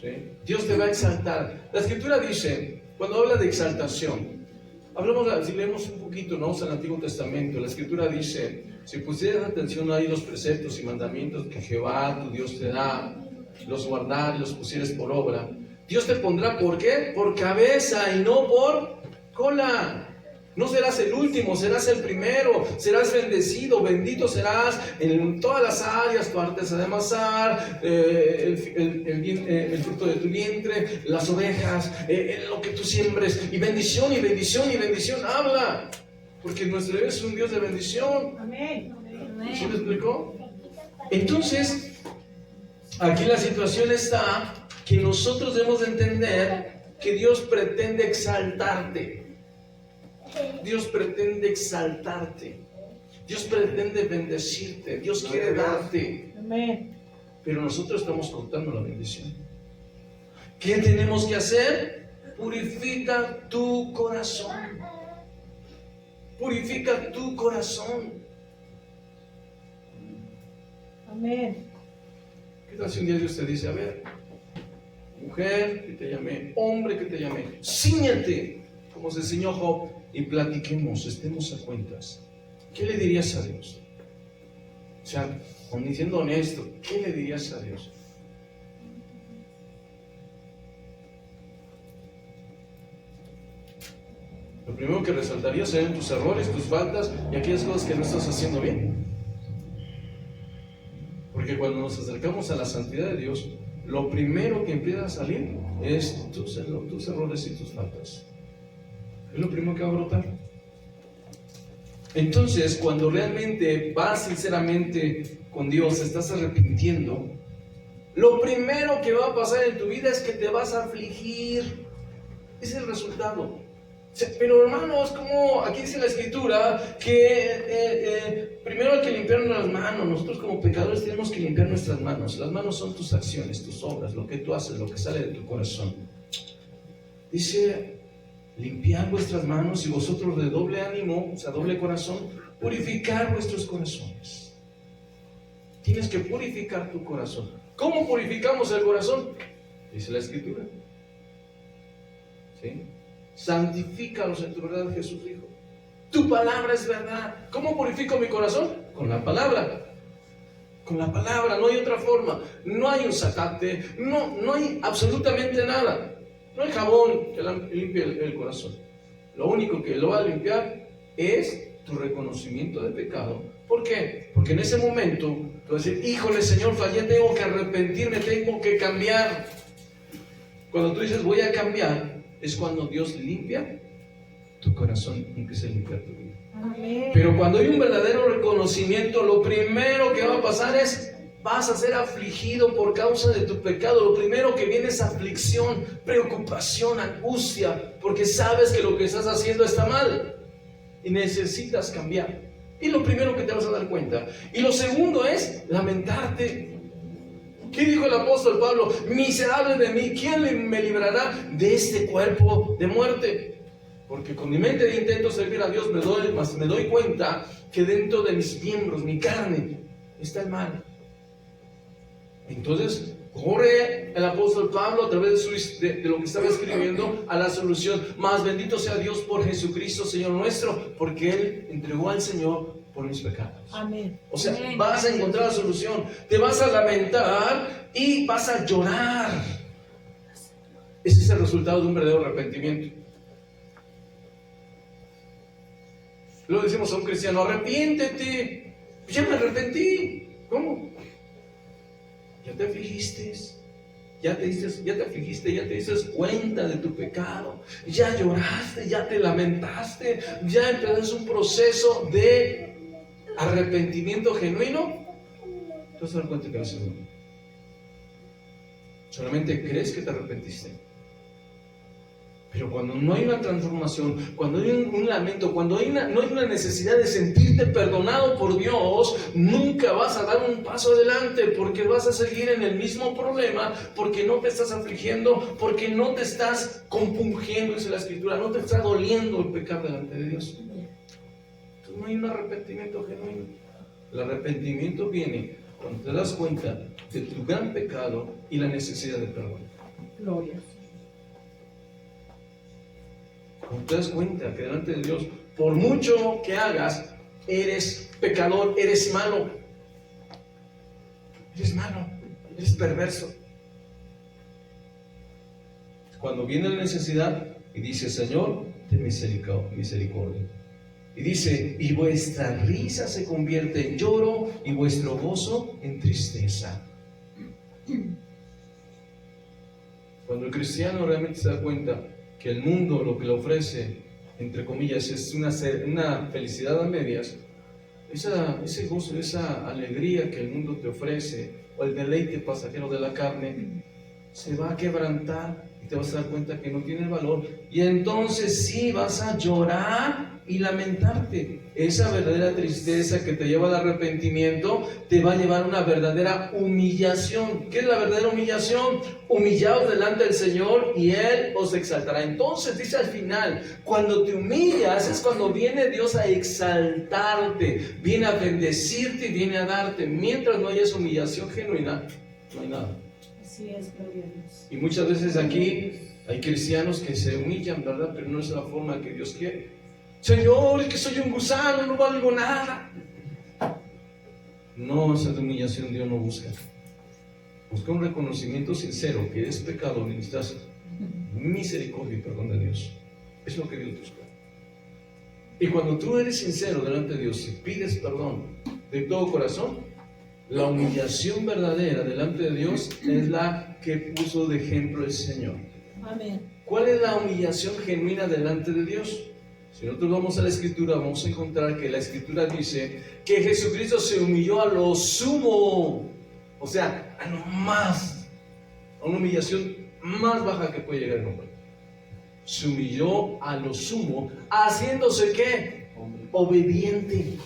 A: ¿Sí? Dios te va a exaltar. La Escritura dice, cuando habla de exaltación, Si leemos un poquito, ¿no? En el Antiguo Testamento, la Escritura dice, si pusieras atención ahí los preceptos y mandamientos que Jehová, tu Dios, te da, los guardar y los pusieres por obra, Dios te pondrá, ¿por qué? Por cabeza y no por cola. No serás el último, serás el primero, serás bendecido, bendito serás en todas las áreas, tu artesa de amasar, el fruto de tu vientre, las ovejas, lo que tú siembres, y bendición, y bendición, y bendición, habla, porque nuestro Dios es un Dios de bendición.
C: Amén.
A: ¿Sí me explicó? Entonces, aquí la situación está que nosotros debemos de entender que Dios pretende exaltarte. Dios pretende exaltarte. Dios pretende bendecirte. Dios quiere darte.
C: Amén.
A: Pero nosotros estamos cortando la bendición. ¿Qué tenemos que hacer? Purifica tu corazón. Purifica tu corazón.
C: Amén.
A: ¿Qué tal si un día Dios te dice, a ver, mujer que te llamé, hombre que te llamé, cíñete, como se ciñó Job, y platiquemos, estemos a cuentas? ¿Qué le dirías a Dios? O sea, siendo honesto, ¿qué le dirías a Dios? Lo primero que resaltaría serían tus errores, tus faltas y aquellas cosas que no estás haciendo bien. Porque cuando nos acercamos a la santidad de Dios, lo primero que empieza a salir es tus errores y tus faltas. Es lo primero que va a brotar. Entonces, cuando realmente vas sinceramente con Dios, estás arrepintiendo, lo primero que va a pasar en tu vida es que te vas a afligir. Es el resultado. Pero hermanos, como aquí dice la Escritura que primero hay que limpiarnos las manos. Nosotros como pecadores tenemos que limpiar nuestras manos. Las manos son tus acciones, tus obras, lo que tú haces, lo que sale de tu corazón. Dice, limpiad vuestras manos y vosotros de doble ánimo, o sea, doble corazón, purificar vuestros corazones. Tienes que purificar tu corazón. ¿Cómo purificamos el corazón? Dice la Escritura. ¿Sí? Santifícalos en tu verdad, Jesús dijo. Tu palabra es verdad. ¿Cómo purifico mi corazón? Con la palabra. Con la palabra, no hay otra forma. No hay un zacate, no hay absolutamente nada. No hay jabón que limpie el corazón. Lo único que lo va a limpiar es tu reconocimiento de pecado. ¿Por qué? Porque en ese momento tú vas a decir, híjole Señor, fallé, tengo que arrepentirme, tengo que cambiar. Cuando tú dices voy a cambiar, es cuando Dios limpia tu corazón y empieza a limpiar tu vida.
C: Amén.
A: Pero cuando hay un verdadero reconocimiento, lo primero que va a pasar es vas a ser afligido por causa de tu pecado. Lo primero que viene es aflicción, preocupación, angustia, porque sabes que lo que estás haciendo está mal y necesitas cambiar. Y lo primero que te vas a dar cuenta. Y lo segundo es lamentarte. ¿Qué dijo el apóstol Pablo? Miserable de mí, ¿quién me librará de este cuerpo de muerte? Porque con mi mente intento servir a Dios, me doy cuenta que dentro de mis miembros, mi carne, está el mal. Entonces, corre el apóstol Pablo a través de lo que estaba escribiendo a la solución. Más bendito sea Dios por Jesucristo, Señor nuestro, porque Él entregó al Señor por mis pecados.
C: Amén.
A: O sea,
C: Amén.
A: vas a encontrar la solución. Te vas a lamentar y vas a llorar. Ese es el resultado de un verdadero arrepentimiento. Luego decimos a un cristiano, arrepiéntete. Ya me arrepentí. ¿Cómo? Ya te afligiste. Ya te afligiste, ya te diste cuenta de tu pecado, ya lloraste, ya te lamentaste, ya empezaste un proceso de arrepentimiento genuino. Te vas a dar cuenta que no es eso. Solamente crees que te arrepentiste. Pero cuando no hay una transformación, cuando hay un lamento, cuando no hay una necesidad de sentirte perdonado por Dios, nunca vas a dar un paso adelante, porque vas a seguir en el mismo problema, porque no te estás afligiendo, porque no te estás compungiendo, dice la Escritura, no te está doliendo el pecar delante de Dios. Entonces no hay un arrepentimiento genuino. El arrepentimiento viene cuando te das cuenta de tu gran pecado y la necesidad de perdón.
C: Gloria.
A: Cuando te das cuenta que delante de Dios, por mucho que hagas, eres pecador, eres malo. Eres malo, eres perverso. Cuando viene la necesidad y dice, Señor, ten misericordia. Y dice, y vuestra risa se convierte en lloro y vuestro gozo en tristeza. Cuando el cristiano realmente se da cuenta que el mundo lo que le ofrece, entre comillas, es una felicidad a medias, ese gozo, esa alegría que el mundo te ofrece, o el deleite pasajero de la carne, se va a quebrantar y te vas a dar cuenta que no tiene valor, y entonces sí vas a llorar y lamentarte. Esa verdadera tristeza que te lleva al arrepentimiento te va a llevar a una verdadera humillación. ¿Qué es la verdadera humillación? Humillaos delante del Señor y Él os exaltará. Entonces dice al final, cuando te humillas es cuando viene Dios a exaltarte, viene a bendecirte y viene a darte. Mientras no haya esa humillación genuina, no hay nada.
C: Así es, gloria a Dios.
A: Y muchas veces aquí hay cristianos que se humillan, ¿verdad? Pero no es la forma que Dios quiere. Señor, es que soy un gusano, no valgo nada. No, esa humillación Dios no busca. Busca un reconocimiento sincero que eres pecador y necesitas misericordia y perdón de Dios. Es lo que Dios busca. Y cuando tú eres sincero delante de Dios y pides perdón de todo corazón, la humillación verdadera delante de Dios es la que puso de ejemplo el Señor.
C: Amén.
A: ¿Cuál es la humillación genuina delante de Dios? Si nosotros vamos a la Escritura, vamos a encontrar que la Escritura dice que Jesucristo se humilló a lo sumo, o sea, a lo más, a una humillación más baja que puede llegar el hombre. Se humilló a lo sumo, haciéndose ¿qué? Obediente.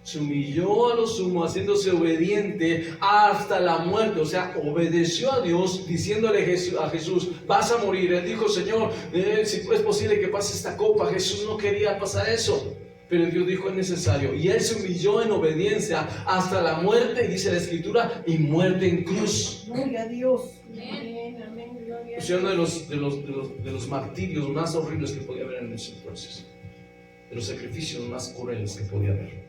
A: Se humilló a lo sumo, haciéndose obediente hasta la muerte. O sea, obedeció a Dios, diciéndole a Jesús, vas a morir. Él dijo, Señor, si es posible que pase esta copa. Jesús no quería pasar eso, pero Dios dijo, es necesario. Y Él se humilló en obediencia hasta la muerte, dice la Escritura, y muerte en cruz.
C: Gloria a Dios. Amén, amén, gloria a
A: O
C: Dios.
A: sea, uno de los martirios más horribles que podía haber en ese entonces, de los sacrificios más crueles que podía haber.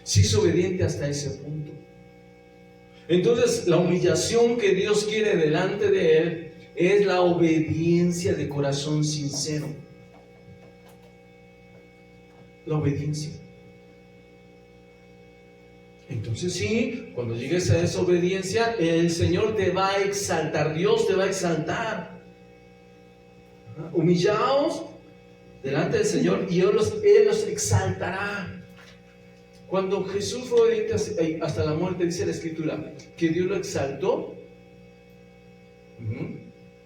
A: Se hizo obediente hasta ese punto. Entonces, la humillación que Dios quiere delante de Él es la obediencia de corazón sincero. La obediencia. Entonces sí, cuando llegues a esa obediencia, el Señor te va a exaltar, Dios te va a exaltar. Humillaos delante del Señor y Él los exaltará. Cuando Jesús fue obediente hasta la muerte, dice la Escritura, que Dios lo exaltó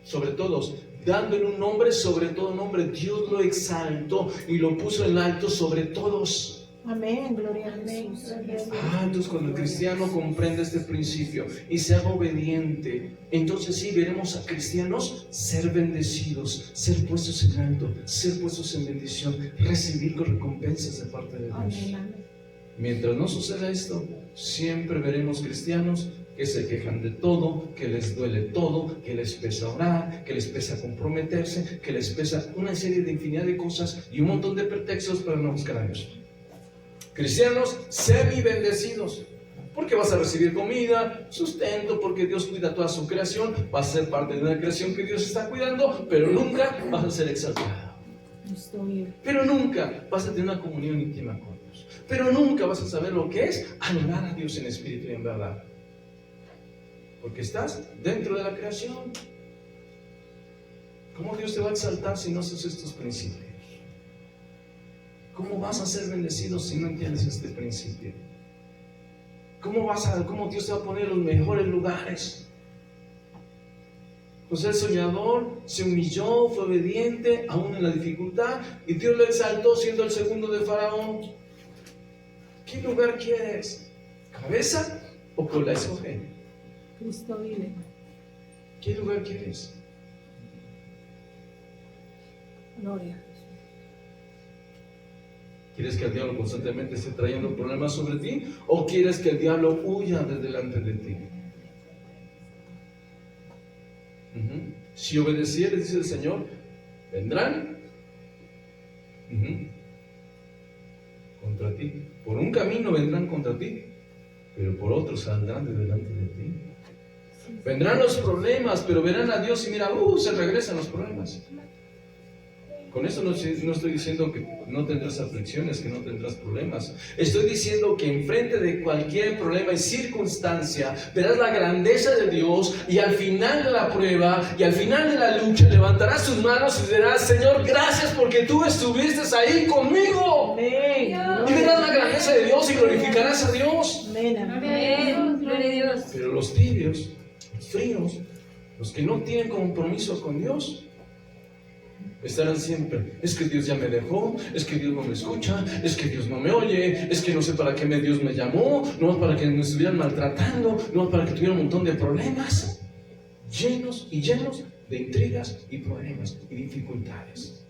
A: sobre todos, dándole un nombre sobre todo nombre. Dios lo exaltó y lo puso en alto sobre todos.
C: Amén, gloria a Jesús.
A: Entonces cuando el cristiano comprende este principio y se haga obediente, entonces sí veremos a cristianos ser bendecidos, ser puestos en alto, ser puestos en bendición, recibir recompensas de parte de Dios.
C: Amén, amén.
A: Mientras no suceda esto, siempre veremos cristianos que se quejan de todo, que les duele todo, que les pesa orar, que les pesa comprometerse, que les pesa una serie de infinidad de cosas y un montón de pretextos para no buscar a Dios. Cristianos semi-bendecidos, porque vas a recibir comida, sustento, porque Dios cuida toda su creación, vas a ser parte de una creación que Dios está cuidando, pero nunca vas a ser exaltado. Pero nunca vas a tener una comunión íntima con Dios. Pero nunca vas a saber lo que es adorar a Dios en espíritu y en verdad. Porque estás dentro de la creación. ¿Cómo Dios te va a exaltar si no haces estos principios? ¿Cómo vas a ser bendecido si no entiendes este principio? ¿Cómo Dios te va a poner en los mejores lugares? José el soñador se humilló, fue obediente, aún en la dificultad, y Dios lo exaltó siendo el segundo de Faraón. ¿Qué lugar quieres? ¿Cabeza o cola? Escoge.
C: Cristo vive.
A: ¿Qué lugar quieres?
C: Gloria a Jesús.
A: ¿Quieres que el diablo constantemente esté trayendo problemas sobre ti? ¿O quieres que el diablo huya de delante de ti? Si obedecieres, dice el Señor, vendrán contra ti. Por un camino vendrán contra ti, pero por otro saldrán de delante de ti. Vendrán los problemas, pero verán a Dios y mira, se regresan los problemas. Con eso no estoy diciendo que no tendrás aflicciones, que no tendrás problemas. Estoy diciendo que enfrente de cualquier problema y circunstancia verás la grandeza de Dios, y al final de la prueba y al final de la lucha levantarás tus manos y dirás: Señor, gracias porque tú estuviste ahí conmigo.
C: Amén.
A: Y verás la grandeza de Dios y glorificarás a Dios.
C: Amén.
B: Amén. Gloria a Dios.
A: Pero los tibios, los fríos, los que no tienen compromiso con Dios, estarán siempre: es que Dios ya me dejó, es que Dios no me escucha, es que Dios no me oye, es que no sé para qué Dios me llamó, no es para que me estuvieran maltratando, no es para que tuviera un montón de problemas, llenos y llenos de intrigas y problemas y dificultades.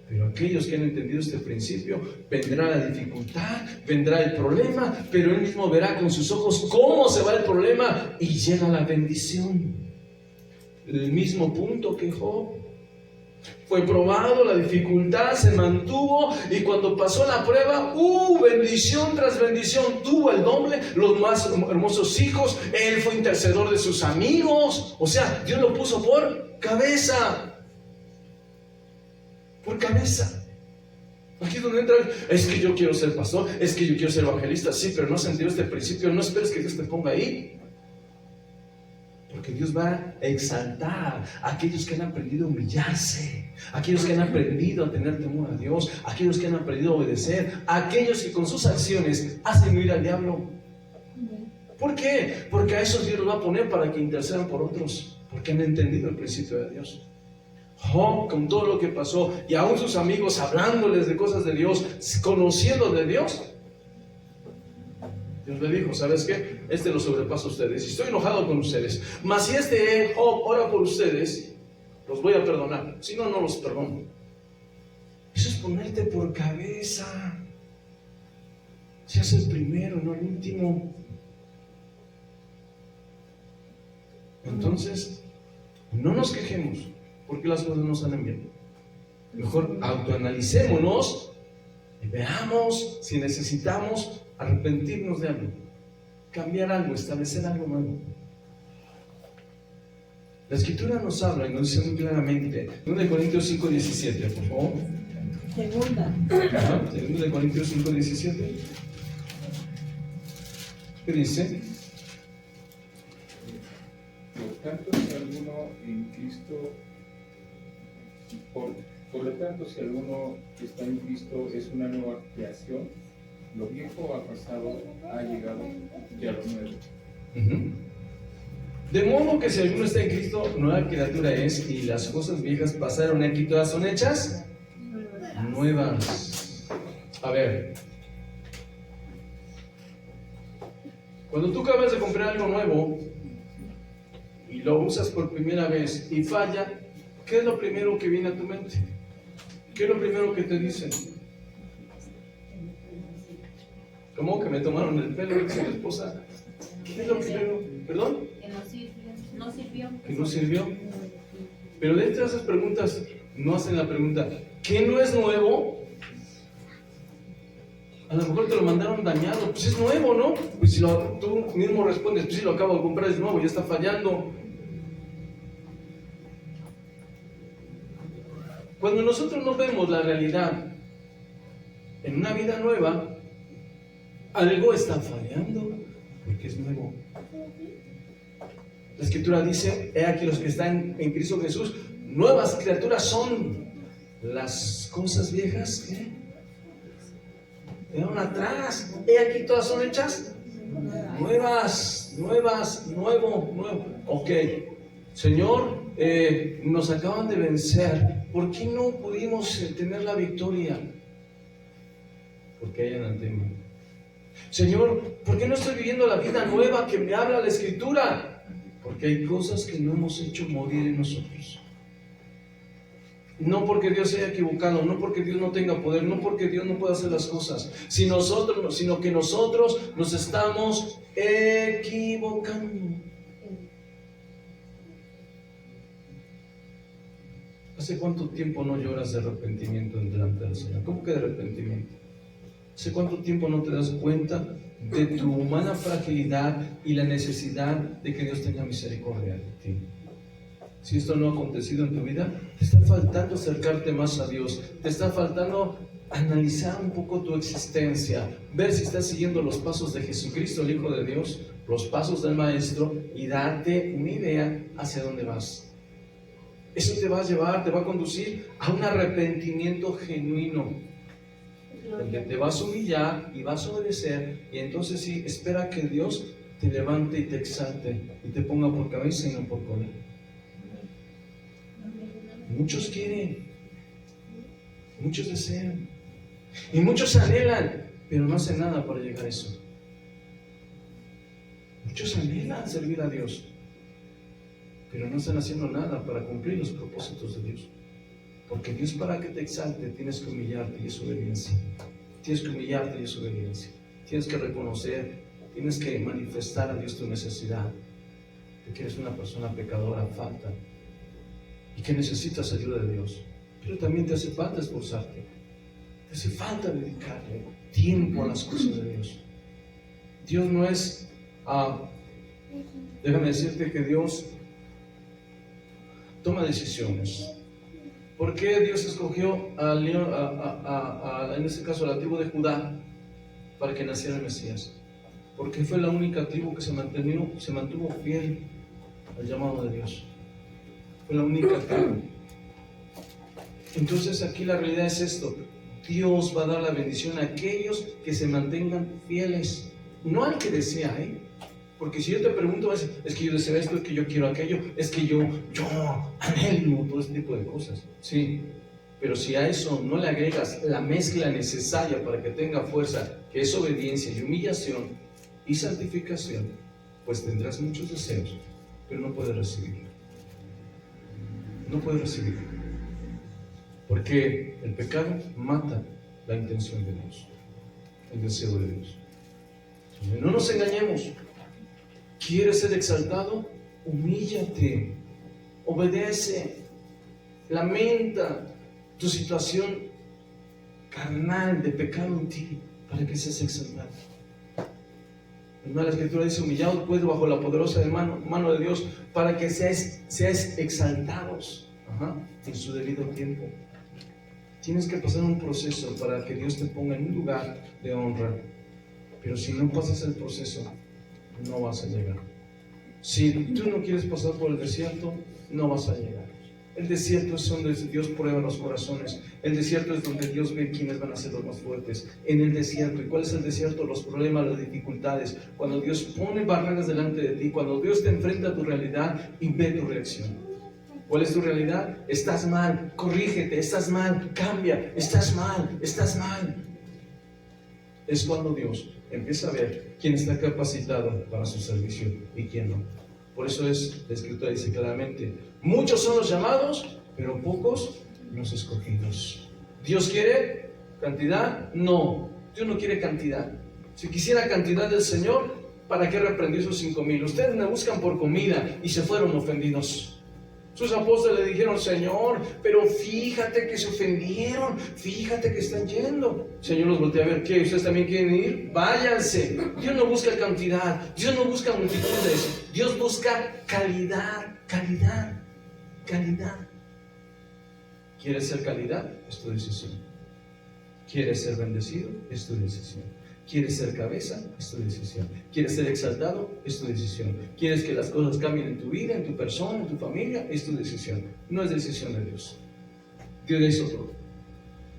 A: Pero aquellos que han entendido este principio, vendrá la dificultad, vendrá el problema, pero Él mismo verá con sus ojos cómo se va el problema y llega la bendición. El mismo punto que Job. Fue probado, la dificultad se mantuvo, y cuando pasó la prueba, bendición tras bendición, tuvo el doble, los más hermosos hijos, él fue intercedor de sus amigos. O sea, Dios lo puso por cabeza. Por cabeza. Aquí es donde entra: es que yo quiero ser pastor, es que yo quiero ser evangelista. Sí, pero no has entendido este principio. No esperes que Dios te ponga ahí. Porque Dios va a exaltar a aquellos que han aprendido a humillarse, a aquellos que han aprendido a tener temor a Dios, a aquellos que han aprendido a obedecer, a aquellos que con sus acciones hacen huir al diablo. ¿Por qué? Porque a esos Dios los va a poner para que intercedan por otros, porque han entendido el principio de Dios. Job, con todo lo que pasó, y aún sus amigos hablándoles de cosas de Dios, conociendo de Dios, Dios le dijo: ¿sabes qué? Lo sobrepasa a ustedes, y estoy enojado con ustedes, mas si Job ora por ustedes, los voy a perdonar, si no, no los perdono. Eso es ponerte por cabeza. Seas el primero, no el último. Entonces, no nos quejemos porque las cosas no salen bien. Mejor autoanalicémonos y veamos si necesitamos arrepentirnos de algo, cambiar algo, establecer algo nuevo. La Escritura nos habla y nos dice muy claramente, 2 Corintios 5:17, por favor.
C: Segunda.
A: 2 Corintios 5:17. ¿Qué dice?
D: Por tanto, si alguno en Cristo, por lo tanto, si alguno está en Cristo, es una nueva creación. Lo viejo ha pasado, ha llegado ya lo nuevo.
A: De modo que si alguno está en Cristo, nueva criatura es, y las cosas viejas pasaron, aquí todas son hechas nuevas. A ver, cuando tú acabas de comprar algo nuevo y lo usas por primera vez y falla, ¿qué es lo primero que viene a tu mente? ¿Qué es lo primero que te dicen? ¿Cómo que me tomaron el pelo? Dice mi esposa. ¿Qué es lo primero? ¿Perdón?
E: No sirvió.
A: Que no sirvió. Pero dentro de esas preguntas no hacen la pregunta: ¿qué no es nuevo? A lo mejor te lo mandaron dañado. Pues es nuevo, ¿no? Pues si tú mismo respondes: pues si lo acabo de comprar, es nuevo, ya está fallando. Cuando nosotros no vemos la realidad en una vida nueva, algo está fallando, porque es nuevo. La Escritura dice: he aquí los que están en Cristo Jesús, nuevas criaturas son. Las cosas viejas, ¿qué? Quedaron atrás. He aquí todas son hechas nuevas, nuevo. Ok, Señor, nos acaban de vencer. ¿Por qué no pudimos tener la victoria? Porque hay anatema. Señor, ¿por qué no estoy viviendo la vida nueva que me habla la Escritura? Porque hay cosas que no hemos hecho morir en nosotros. No porque Dios se haya equivocado, no porque Dios no tenga poder, no porque Dios no pueda hacer las cosas, sino que nosotros nos estamos equivocando. ¿Hace cuánto tiempo no lloras de arrepentimiento delante del Señor? ¿Cómo que de arrepentimiento? ¿Hace cuánto tiempo no te das cuenta de tu humana fragilidad y la necesidad de que Dios tenga misericordia de ti? Si esto no ha acontecido en tu vida, te está faltando acercarte más a Dios, te está faltando analizar un poco tu existencia, ver si estás siguiendo los pasos de Jesucristo, el Hijo de Dios, los pasos del Maestro, y darte una idea hacia dónde vas. Eso te va a llevar, te va a conducir a un arrepentimiento genuino, donde te vas a humillar y vas a obedecer, y entonces sí, espera que Dios te levante y te exalte y te ponga por cabeza y no por cola. Muchos quieren, muchos desean y muchos anhelan, pero no hacen nada para llegar a eso. Muchos anhelan servir a Dios, pero no están haciendo nada para cumplir los propósitos de Dios. Porque Dios, para que te exalte, tienes que humillarte y es obediencia. Tienes que humillarte y es obediencia. Tienes que reconocer, tienes que manifestar a Dios tu necesidad, de que eres una persona pecadora, falta, y que necesitas ayuda de Dios. Pero también te hace falta esforzarte, te hace falta dedicarle tiempo a las cosas de Dios. Dios no es, déjame decirte que Dios toma decisiones. ¿Por qué Dios escogió en este caso a la tribu de Judá para que naciera el Mesías? Porque fue la única tribu que se mantuvo fiel al llamado de Dios. Fue la única tribu. Entonces aquí la realidad es esto: Dios va a dar la bendición a aquellos que se mantengan fieles, no al que desea, porque si yo te pregunto, es que yo deseo esto, es que yo quiero aquello, es que yo anhelo todo este tipo de cosas, sí, pero si a eso no le agregas la mezcla necesaria para que tenga fuerza, que es obediencia y humillación y santificación, pues tendrás muchos deseos, pero no puedes recibirlo. No puedes recibirlo, porque el pecado mata la intención de Dios, el deseo de Dios. No nos engañemos. ¿Quieres ser exaltado? Humíllate, obedece, lamenta tu situación carnal de pecado en ti para que seas exaltado. La Escritura dice: humillado pues bajo la poderosa mano de Dios para que seáis exaltados en su debido tiempo. Tienes que pasar un proceso para que Dios te ponga en un lugar de honra, pero si no pasas el proceso, no vas a llegar. Si tú no quieres pasar por el desierto, no vas a llegar. El desierto es donde Dios prueba los corazones. El desierto es donde Dios ve quiénes van a ser los más fuertes. En el desierto. ¿Y cuál es el desierto? Los problemas, las dificultades. Cuando Dios pone barreras delante de ti, cuando Dios te enfrenta a tu realidad y ve tu reacción. ¿Cuál es tu realidad? Estás mal, corrígete. Estás mal, cambia. Estás mal. Es cuando Dios empieza a ver quién está capacitado para su servicio y quién no. Por eso la Escritura dice claramente: muchos son los llamados, pero pocos los escogidos. ¿Dios quiere cantidad? No, Dios no quiere cantidad. Si quisiera cantidad del Señor, ¿para qué reprendió esos 5,000? Ustedes me buscan por comida y se fueron ofendidos. Sus apóstoles le dijeron: Señor, pero fíjate que se ofendieron, fíjate que están yendo. El Señor los voltea a ver: ¿qué? ¿Ustedes también quieren ir? Váyanse. Dios no busca cantidad, Dios no busca multitudes, Dios busca calidad. ¿Quieres ser calidad? Es tu decisión. ¿Quieres ser bendecido? Es tu decisión. ¿Quieres ser cabeza? Es tu decisión. ¿Quieres ser exaltado? Es tu decisión. ¿Quieres que las cosas cambien en tu vida, en tu persona, en tu familia? Es tu decisión. No es decisión de Dios. Dios hizo todo.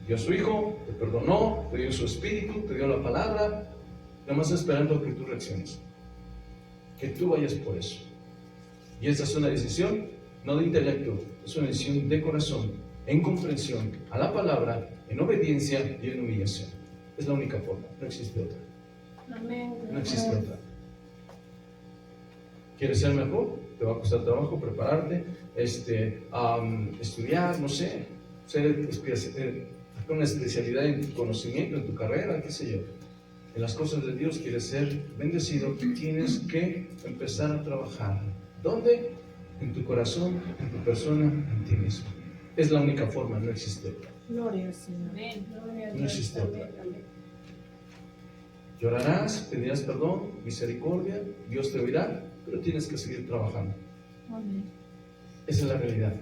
A: Dio a su Hijo, te perdonó, te dio su Espíritu, te dio la palabra, nada más esperando a que tú reacciones, que tú vayas por eso. Y esta es una decisión no de intelecto, es una decisión de corazón, en comprensión a la palabra, en obediencia y en humillación. Es la única forma, no existe otra.
C: Amén.
A: No existe otra. ¿Quieres ser mejor? Te va a costar trabajo prepararte, estudiar, no sé, hacer una especialidad en tu conocimiento, en tu carrera, qué sé yo. En las cosas de Dios quieres ser bendecido, tienes que empezar a trabajar. ¿Dónde? En tu corazón, en tu persona, en ti mismo. Es la única forma, no existe otra.
C: Gloria al Señor.
E: Amén.
A: No existe otra. Llorarás, pedirás perdón, misericordia, Dios te oirá, pero tienes que seguir trabajando.
E: Amén.
A: Esa es la realidad.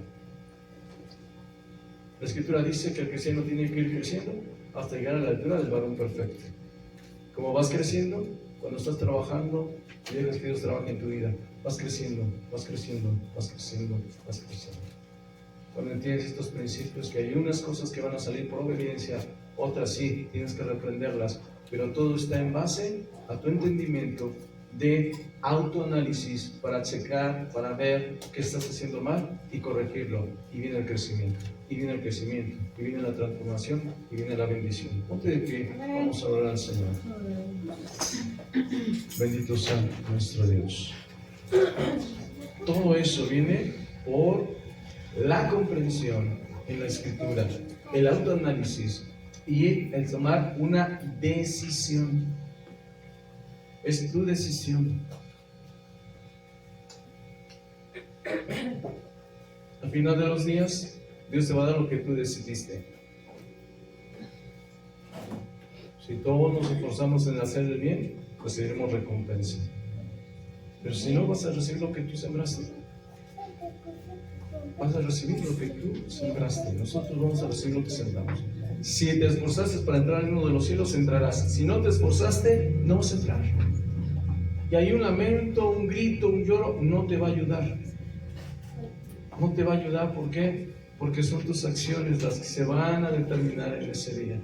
A: La Escritura dice que el cristiano tiene que ir creciendo hasta llegar a la altura del varón perfecto. Como vas creciendo, cuando estás trabajando, y dejas que Dios trabaje en tu vida, vas creciendo, vas creciendo, vas creciendo, vas creciendo. Cuando entiendes estos principios, que hay unas cosas que van a salir por obediencia, otras sí, tienes que reprenderlas, pero todo está en base a tu entendimiento de autoanálisis para checar, para ver qué estás haciendo mal y corregirlo. Y viene el crecimiento, y viene el crecimiento, y viene la transformación, y viene la bendición. Ponte de pie, vamos a orar al Señor. Bendito sea nuestro Dios. Todo eso viene por la comprensión en la Escritura, el autoanálisis y el tomar una decisión. Es tu decisión. Al final de los días, Dios te va a dar lo que tú decidiste. Si todos nos esforzamos en hacer el bien, recibiremos recompensa. Pero si no, vas a recibir lo que tú sembraste. Vas a recibir lo que tú sembraste. Nosotros vamos a recibir lo que sembramos. Si te esforzaste para entrar en uno de los cielos, entrarás. Si no te esforzaste, no vas a entrar. Y hay un lamento, un grito, un lloro, no te va a ayudar. No te va a ayudar, ¿por qué? Porque son tus acciones las que se van a determinar en ese día.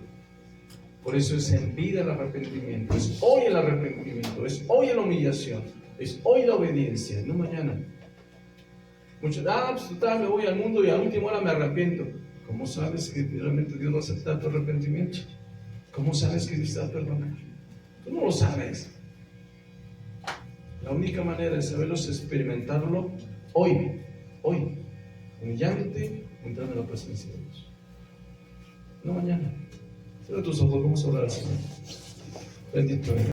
A: Por eso es en vida el arrepentimiento. Es hoy el arrepentimiento, es hoy la humillación, es hoy la obediencia, no mañana. Muchos, pues total, me voy al mundo y a última hora me arrepiento. ¿Cómo sabes que realmente Dios va a aceptar tu arrepentimiento? ¿Cómo sabes que Dios te va a perdonar? Tú no lo sabes. La única manera de saberlo es experimentarlo hoy, humillándote, entrando en la presencia de Dios. No mañana. Cierra tus ojos, vamos a orar al Señor. Bendito eres.